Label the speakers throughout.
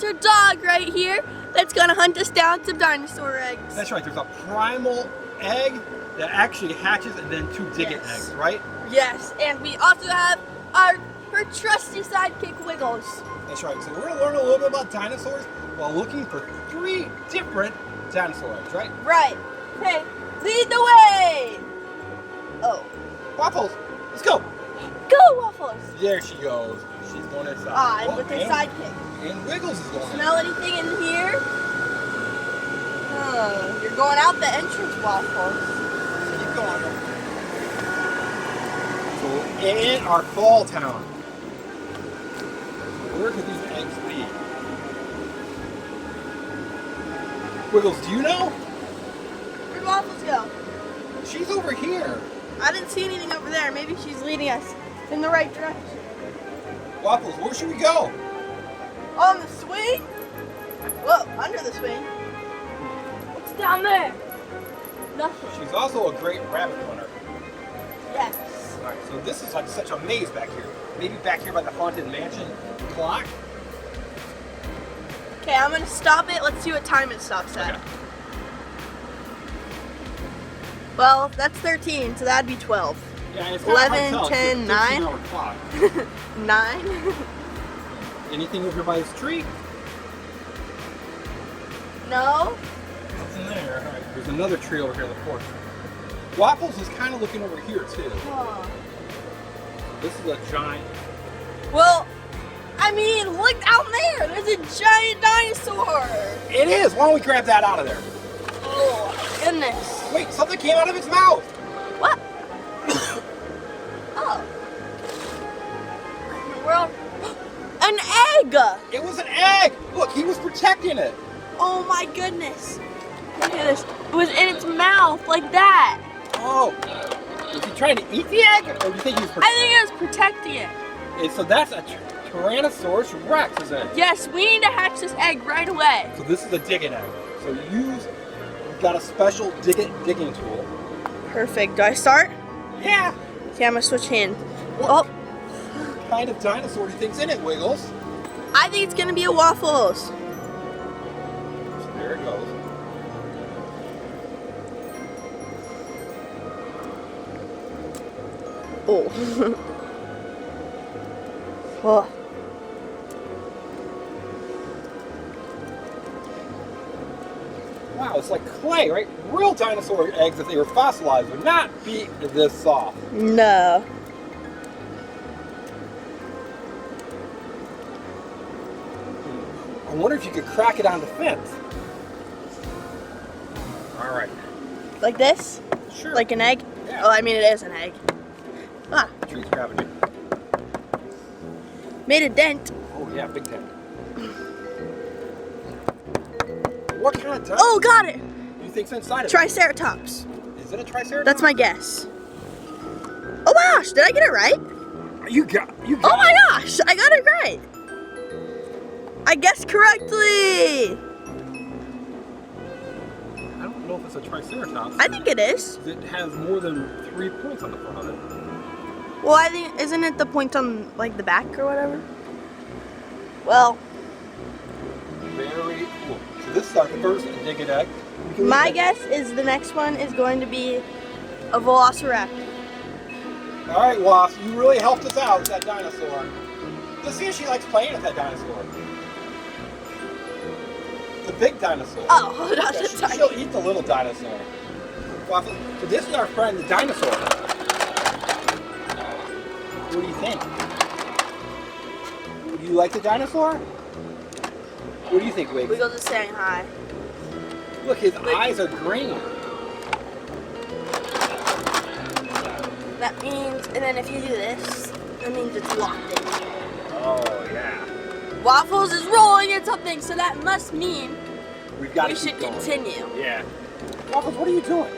Speaker 1: our dog right here that's gonna hunt us down some dinosaur eggs.
Speaker 2: That's right, there's a primal egg that actually hatches and then 2 Dig-It eggs, right?
Speaker 1: Yes, and we also have her trusty sidekick, Wiggles.
Speaker 2: That's right, so we're gonna learn a little bit about dinosaurs while looking for 3 different dinosaur eggs, right?
Speaker 1: Right. Okay, lead the way! Oh.
Speaker 2: Waffles, let's go!
Speaker 1: Go, Waffles!
Speaker 2: There she goes. She's going inside.
Speaker 1: Ah,
Speaker 2: Oh,
Speaker 1: with her sidekick.
Speaker 2: And Wiggles is going
Speaker 1: Smell anything in here? You're going out the entrance, Waffles.
Speaker 2: Keep going. So we're in our fall town. Where could these eggs be? Wiggles, do you know?
Speaker 1: Where'd Waffles go?
Speaker 2: She's over here.
Speaker 1: I didn't see anything over there. Maybe she's leading us in the right direction.
Speaker 2: Waffles, where should we go?
Speaker 1: On the swing? Whoa, under the swing. What's down there? Nothing.
Speaker 2: She's also a great rabbit hunter.
Speaker 1: Yes.
Speaker 2: Alright, so this is like such a maze back here. Maybe back here by the Haunted Mansion clock?
Speaker 1: Okay, I'm gonna stop it. Let's see what time it stops at.
Speaker 2: Okay.
Speaker 1: Well, that's 13, so that'd be 12.
Speaker 2: Yeah, it's kinda hard to
Speaker 1: 11,
Speaker 2: tell. It's
Speaker 1: 10,
Speaker 2: a
Speaker 1: 9.
Speaker 2: 13-hour clock.
Speaker 1: 9?
Speaker 2: Anything over by this tree?
Speaker 1: No?
Speaker 2: What's in there? Alright, there's another tree over here in the corner. Waffles is kind of looking over here too.
Speaker 1: Oh.
Speaker 2: This is a giant.
Speaker 1: Well, I mean, look down there. There's a giant dinosaur.
Speaker 2: It is! Why don't we grab that out of there?
Speaker 1: Oh, goodness.
Speaker 2: Wait, something came out of its mouth!
Speaker 1: What? Oh. What in the world? An egg!
Speaker 2: It was an egg! Look, he was protecting it!
Speaker 1: Oh my goodness. Look at this. It was in its mouth like that.
Speaker 2: Oh! Was he trying to eat the egg? Or do you think he was
Speaker 1: I think it was protecting it.
Speaker 2: So that's a Tyrannosaurus Rex, isn't it?
Speaker 1: Yes, we need to hatch this egg right away.
Speaker 2: So this is a Dig-It egg. So you've got a special digging tool.
Speaker 1: Perfect. Do I start?
Speaker 2: Yeah!
Speaker 1: Okay, I'm gonna switch hands.
Speaker 2: What
Speaker 1: Oh,
Speaker 2: kind of dinosaur do you think's in it, Wiggles?
Speaker 1: I think it's gonna be a Waffles.
Speaker 2: So there it goes.
Speaker 1: Oh. Oh.
Speaker 2: Wow, it's like clay, right? Real dinosaur eggs, if they were fossilized, would not be this soft.
Speaker 1: No.
Speaker 2: I wonder if you could crack it on the fence. All right.
Speaker 1: Like this?
Speaker 2: Sure.
Speaker 1: Like an egg?
Speaker 2: Yeah.
Speaker 1: Oh, I mean, it is an egg. Ah,
Speaker 2: The tree's grabbing it.
Speaker 1: made a dent.
Speaker 2: Oh yeah, big dent. What kind of dinosaur
Speaker 1: Oh, got it.
Speaker 2: do you think's inside of it?
Speaker 1: Triceratops.
Speaker 2: Is it a Triceratops?
Speaker 1: That's my guess. Oh my gosh, did I get it right?
Speaker 2: You got
Speaker 1: Oh my gosh, I got it right. I guessed correctly.
Speaker 2: I don't know if it's a Triceratops.
Speaker 1: I think it is.
Speaker 2: It has more than 3 points on the front of it.
Speaker 1: Well, I think, isn't it the point on like the back or whatever? Well,
Speaker 2: Very cool. So this is our first Dig-It egg. We can
Speaker 1: my
Speaker 2: leave it.
Speaker 1: guess is the next one is going to be a Velociraptor.
Speaker 2: All right, Wasp, you really helped us out with that dinosaur. Let's see if she likes playing with that dinosaur. The big dinosaur.
Speaker 1: Oh, not
Speaker 2: Yeah,
Speaker 1: the tiny.
Speaker 2: she'll eat the little dinosaur. Waffle. So this is our friend, the dinosaur. What do you think? Do you like the dinosaur? What do you think, Wiggs?
Speaker 1: Wiggles is saying hi.
Speaker 2: Look, his eyes are green.
Speaker 1: That means, and then if you do this, that means it's locked in.
Speaker 2: Oh, yeah.
Speaker 1: Waffles is rolling in something, so that must mean
Speaker 2: We've got
Speaker 1: we
Speaker 2: to
Speaker 1: should
Speaker 2: keep going.
Speaker 1: continue.
Speaker 2: Yeah. Waffles, what are you doing?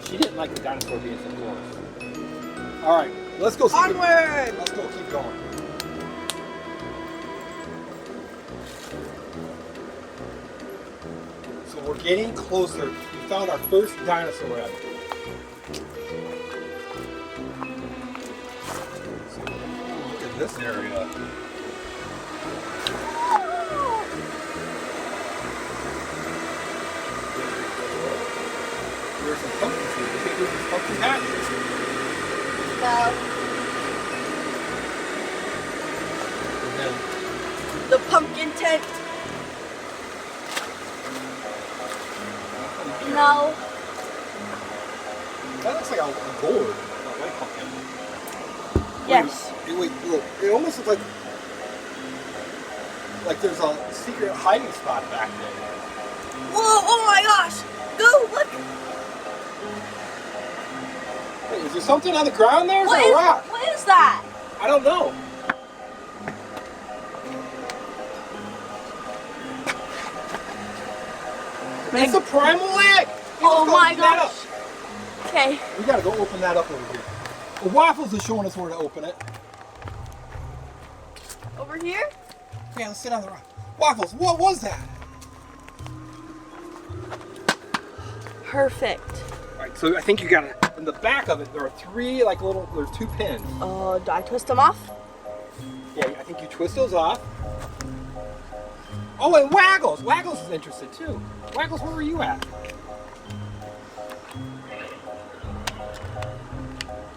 Speaker 2: She didn't like the dinosaur being so close. All right, let's go.
Speaker 1: Onward!
Speaker 2: Let's go. Keep going. So we're getting closer. We found our first dinosaur egg. So, look at this area. pumpkin seed. You think this is pumpkin patch?
Speaker 1: No.
Speaker 2: And then
Speaker 1: The pumpkin tent. No.
Speaker 2: that looks like a gourd, a white pumpkin.
Speaker 1: Yes.
Speaker 2: Wait, look. It almost looks like there's a secret hiding spot back there.
Speaker 1: Whoa! Oh my gosh! Go look.
Speaker 2: Wait, is there something on the ground there? Is
Speaker 1: What
Speaker 2: there a rock?
Speaker 1: what is that?
Speaker 2: I don't know. It's a primal egg!
Speaker 1: Oh
Speaker 2: Let's go
Speaker 1: my
Speaker 2: open that
Speaker 1: gosh.
Speaker 2: up.
Speaker 1: Okay.
Speaker 2: We gotta go open that up over here. Well, Waffles is showing us where to open it.
Speaker 1: Over here?
Speaker 2: Yeah, let's sit on the rock. Waffles, what was that?
Speaker 1: Perfect.
Speaker 2: Alright, so I think you gotta, in the back of it, there are there's 2 pins.
Speaker 1: Do I twist them off?
Speaker 2: Yeah, I think you twist those off. Oh, and Waggles! Waggles is interested too. Waggles, where were you at?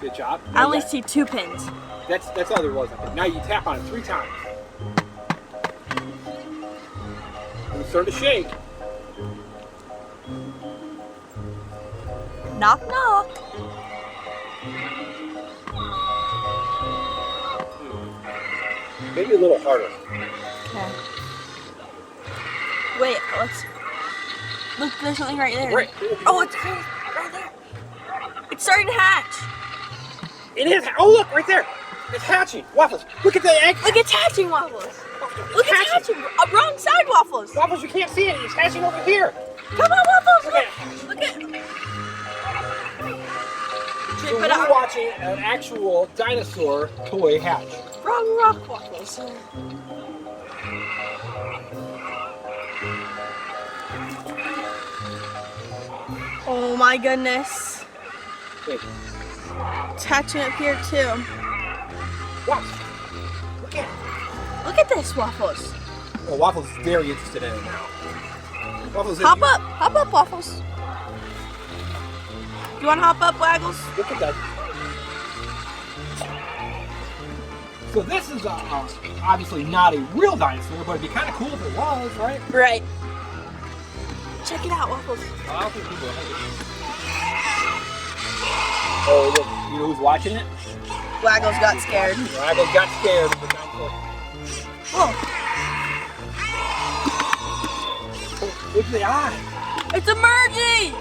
Speaker 2: Good job.
Speaker 1: I only see 2 pins.
Speaker 2: That's all there was. I think. Now you tap on it 3 times. And it's starting to shake.
Speaker 1: Knock knock.
Speaker 2: Maybe a little harder.
Speaker 1: Okay. Wait, look, there's something right there.
Speaker 2: Right.
Speaker 1: Oh, it's right there. It's starting to hatch.
Speaker 2: It is. Oh, look, right there. It's hatching. Waffles, look at the egg.
Speaker 1: Look, it's hatching, Waffles. Look, it's hatching. Wrong side, Waffles.
Speaker 2: Waffles, you can't see it. It's hatching over here.
Speaker 1: Come on, Waffles.
Speaker 2: Look at it.
Speaker 1: Look at. Should
Speaker 2: So
Speaker 1: we put
Speaker 2: we're
Speaker 1: it
Speaker 2: watching an actual dinosaur toy hatch.
Speaker 1: wrong rock, Waffles? Oh my goodness.
Speaker 2: Wait,
Speaker 1: It's hatching up here too.
Speaker 2: Waffles, look at it.
Speaker 1: Look at this, Waffles.
Speaker 2: Well, Waffles is very interested in it now. Waffles,
Speaker 1: Hop up, Waffles. You want to hop up, Waggles?
Speaker 2: Look at that. So this is obviously not a real dinosaur, but it'd be kind of cool if it was, right?
Speaker 1: Right. Check it out, Waffles.
Speaker 2: I think people Oh, look, you know who's watching it?
Speaker 1: Waggles got scared.
Speaker 2: Waggles got scared of the dinosaur.
Speaker 1: Whoa,
Speaker 2: Oh, look at the eye.
Speaker 1: it's emerging!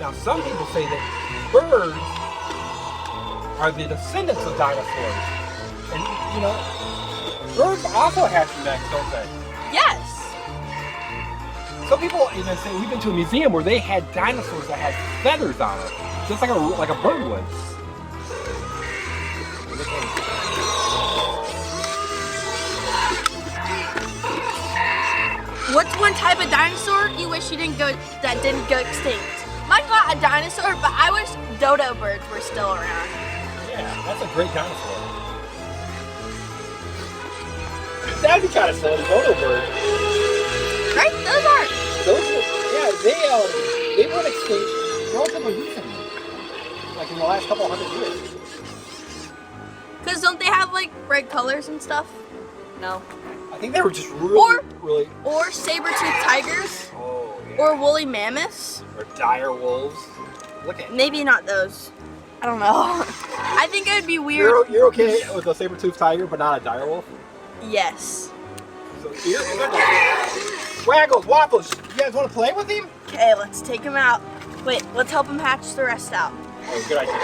Speaker 2: Now, some people say that birds are the descendants of dinosaurs. And, you know, birds also hatch from eggs, don't they?
Speaker 1: Yes.
Speaker 2: Some people even say, we've been to a museum where they had dinosaurs that had feathers on it, just like a bird would.
Speaker 1: What's one type of dinosaur you wish didn't go extinct? Mine's not a dinosaur, but I wish dodo birds were still around.
Speaker 2: Yeah, that's a great dinosaur. That'd be kind of silly, dodo bird.
Speaker 1: Right? Those are.
Speaker 2: They went extinct relatively recently, like in the last couple of 100 years.
Speaker 1: Because don't they have like bright colors and stuff? No.
Speaker 2: I think they were just really.
Speaker 1: Or saber-toothed tigers?
Speaker 2: Oh, yeah.
Speaker 1: Or woolly mammoths?
Speaker 2: Or dire wolves. Look at.
Speaker 1: Maybe not those. I don't know. I think it would be weird.
Speaker 2: You're okay with a saber-toothed tiger, but not a dire wolf?
Speaker 1: Yes.
Speaker 2: So here, Waggles, Waffles, you guys want to play with him?
Speaker 1: Okay, let's take him out. Wait, let's help him hatch the rest out.
Speaker 2: Oh, good idea.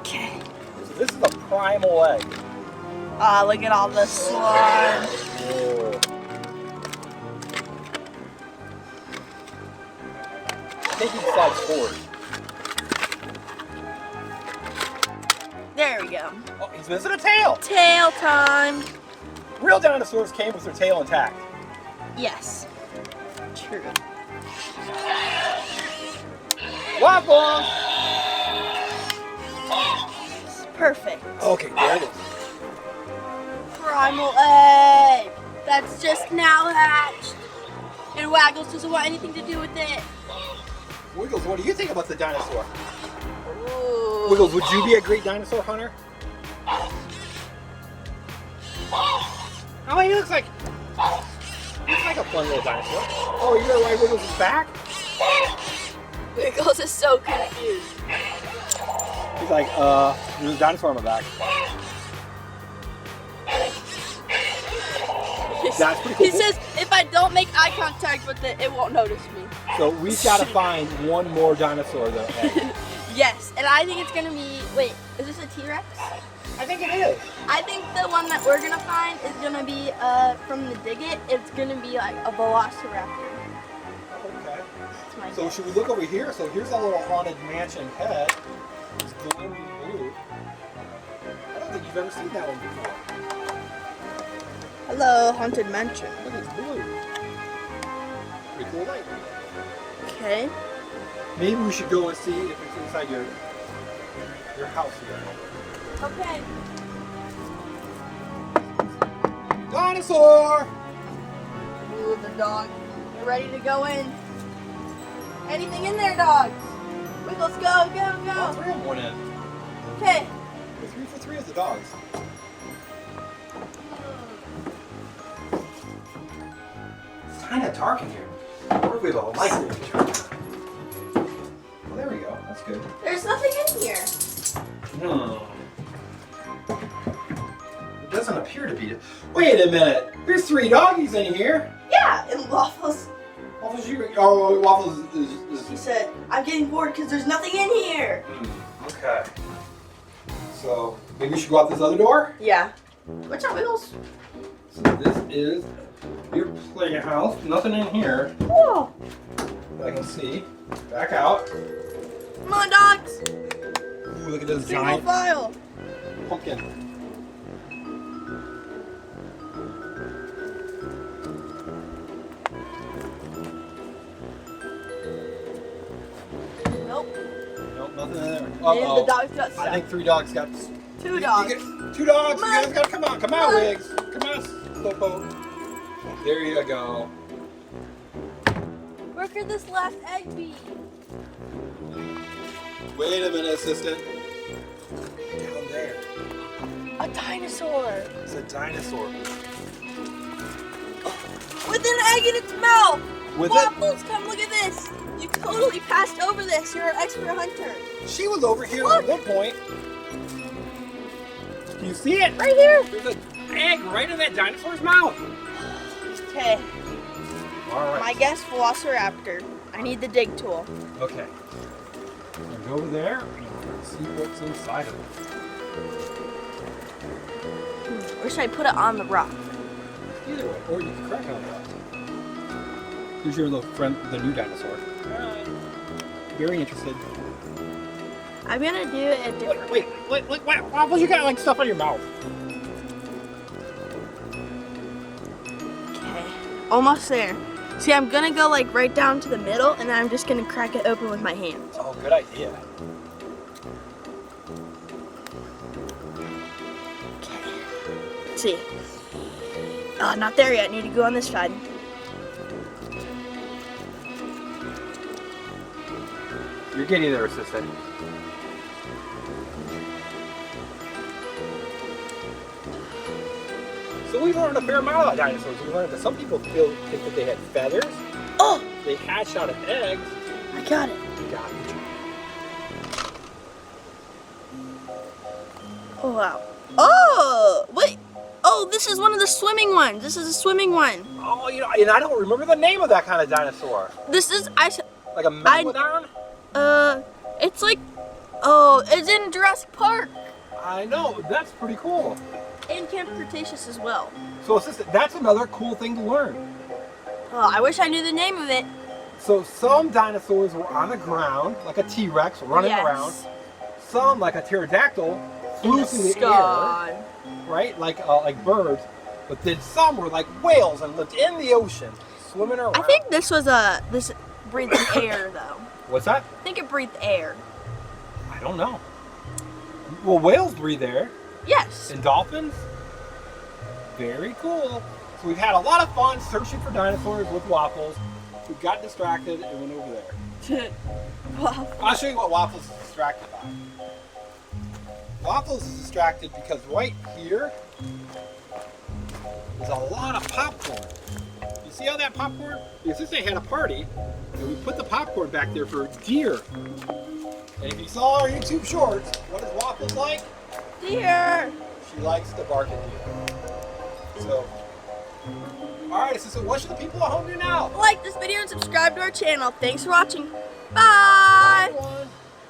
Speaker 1: Okay.
Speaker 2: So this is a primal egg.
Speaker 1: Ah, look at all the slime.
Speaker 2: Oh. I think he slides forward.
Speaker 1: There we go.
Speaker 2: Oh, he's missing a tail.
Speaker 1: Tail time.
Speaker 2: Real dinosaurs came with their tail intact.
Speaker 1: Yes. True.
Speaker 2: Waffles!
Speaker 1: Perfect.
Speaker 2: Okay, there it is.
Speaker 1: Primal egg. That's just now hatched. and Waggles doesn't want anything to do with it.
Speaker 2: Wiggles, what do you think about the dinosaur?
Speaker 1: Ooh.
Speaker 2: Wiggles, would you be a great dinosaur hunter? Oh, he looks like a fun little dinosaur. Oh, you know why Wiggles is back?
Speaker 1: Wiggles is so confused.
Speaker 2: He's like, there's a dinosaur on my back. That's pretty cool.
Speaker 1: He says if I don't make eye contact with it, it won't notice me.
Speaker 2: So we've got to find one more dinosaur though. Egg.
Speaker 1: Yes, and I think it's gonna be. Wait, is this a T-Rex?
Speaker 2: I think it is.
Speaker 1: I think the one that we're gonna find is gonna be from the Dig It. It's gonna be like a Velociraptor.
Speaker 2: Okay.
Speaker 1: That's my
Speaker 2: So
Speaker 1: guess.
Speaker 2: should we look over here? So here's a little haunted mansion head. It's glowing blue. I don't think you've ever seen that one before.
Speaker 1: Hello, Haunted Mansion.
Speaker 2: Look, it's blue. Pretty cool light.
Speaker 1: Okay.
Speaker 2: Maybe we should go and see if it's inside your house here.
Speaker 1: Okay.
Speaker 2: Dinosaur!
Speaker 1: Ooh, the dog. They're ready to go in. Anything in there, dogs? Wiggles, go,
Speaker 2: All
Speaker 1: go.
Speaker 2: three of them went in.
Speaker 1: Okay.
Speaker 2: 3 for 3 of the dogs. It's kind of dark in here. Where we the light? Well, there we go. That's good.
Speaker 1: There's nothing in here.
Speaker 2: No. It doesn't appear to be. Wait a minute. There's 3 doggies in here.
Speaker 1: Yeah, and Waffles.
Speaker 2: Waffles, Waffles
Speaker 1: He said, I'm getting bored because there's nothing in here.
Speaker 2: Okay. So maybe we should go out this other door.
Speaker 1: Yeah. Watch out, Wiggles.
Speaker 2: So this is your playhouse. Nothing in here
Speaker 1: Whoa.
Speaker 2: that I can see. Back out.
Speaker 1: Come on, dogs.
Speaker 2: Ooh, look at this
Speaker 1: Single
Speaker 2: giant
Speaker 1: file.
Speaker 2: pumpkin.
Speaker 1: Nope.
Speaker 2: Nope, nothing in there.
Speaker 1: And the
Speaker 2: Uh-oh.
Speaker 1: dogs got stuck.
Speaker 2: I think 3 dogs got.
Speaker 1: 2 dogs.
Speaker 2: 2 dogs.
Speaker 1: Come
Speaker 2: You
Speaker 1: on.
Speaker 2: guys gotta come on. Come on, Wiggs. Come on, Slowpoke. There you go.
Speaker 1: Where could this last egg be?
Speaker 2: Wait a minute, assistant. Down there.
Speaker 1: A dinosaur.
Speaker 2: It's a dinosaur.
Speaker 1: With an egg in its mouth.
Speaker 2: With it?
Speaker 1: Waffles, come look at this. You totally passed over this. You're an expert hunter.
Speaker 2: She was over here
Speaker 1: Look.
Speaker 2: at one point. Do you see it?
Speaker 1: Right here.
Speaker 2: There's an egg right in that dinosaur's mouth.
Speaker 1: Okay.
Speaker 2: All right.
Speaker 1: My guess, Velociraptor. I need the dig tool.
Speaker 2: Okay. Now go over there and see what's inside of it.
Speaker 1: Or should I put it on the rock?
Speaker 2: Either way, or you can crack on that. Here's your little friend, the new dinosaur. Very interested.
Speaker 1: I'm gonna do it a different.
Speaker 2: Wait, Waffles, you got like stuff on your mouth.
Speaker 1: Okay. Almost there. See, I'm gonna go like right down to the middle, and then I'm just gonna crack it open with my hands.
Speaker 2: Oh, good idea.
Speaker 1: Okay. Let's see. Oh, not there yet. Need to go on this side.
Speaker 2: You're getting there, assistant. So we learned a fair amount about dinosaurs. We learned that some people think that they had feathers.
Speaker 1: Oh,
Speaker 2: They hatched out of eggs.
Speaker 1: I got it.
Speaker 2: Got it.
Speaker 1: Oh, wow. Oh, wait. Oh, this is one of the swimming ones. This is a swimming one.
Speaker 2: Oh, you know, and I don't remember the name of that kind of dinosaur.
Speaker 1: This is,
Speaker 2: Like a megalodon?
Speaker 1: it's like, oh, it's in Jurassic Park.
Speaker 2: I know. That's pretty cool.
Speaker 1: And Camp Cretaceous as well.
Speaker 2: So assistant, that's another cool thing to learn.
Speaker 1: Oh, I wish I knew the name of it.
Speaker 2: So some dinosaurs were on the ground, like a T-Rex running
Speaker 1: Yes.
Speaker 2: around. Some, like a pterodactyl, flew through the air,
Speaker 1: Sky.
Speaker 2: right? Like birds. But then some were like whales and lived in the ocean, swimming around.
Speaker 1: I think this was this breathed air though.
Speaker 2: What's that?
Speaker 1: I think it breathed air.
Speaker 2: I don't know. Well, whales breathe air,
Speaker 1: Yes.
Speaker 2: and dolphins. Very cool. So we've had a lot of fun searching for dinosaurs with Waffles. who got distracted and went over there.
Speaker 1: Well,
Speaker 2: I'll show you what Waffles is distracted by. Waffles is distracted because right here is a lot of popcorn. You see all that popcorn? Because this thing had a party, and we put the popcorn back there for deer. And if you saw our YouTube shorts, what does Waffles like?
Speaker 1: dear.
Speaker 2: She likes to bark at deer. So, alright, so what should the people at home do now?
Speaker 1: Like this video and subscribe to our channel. Thanks for watching. Bye.
Speaker 2: Bye.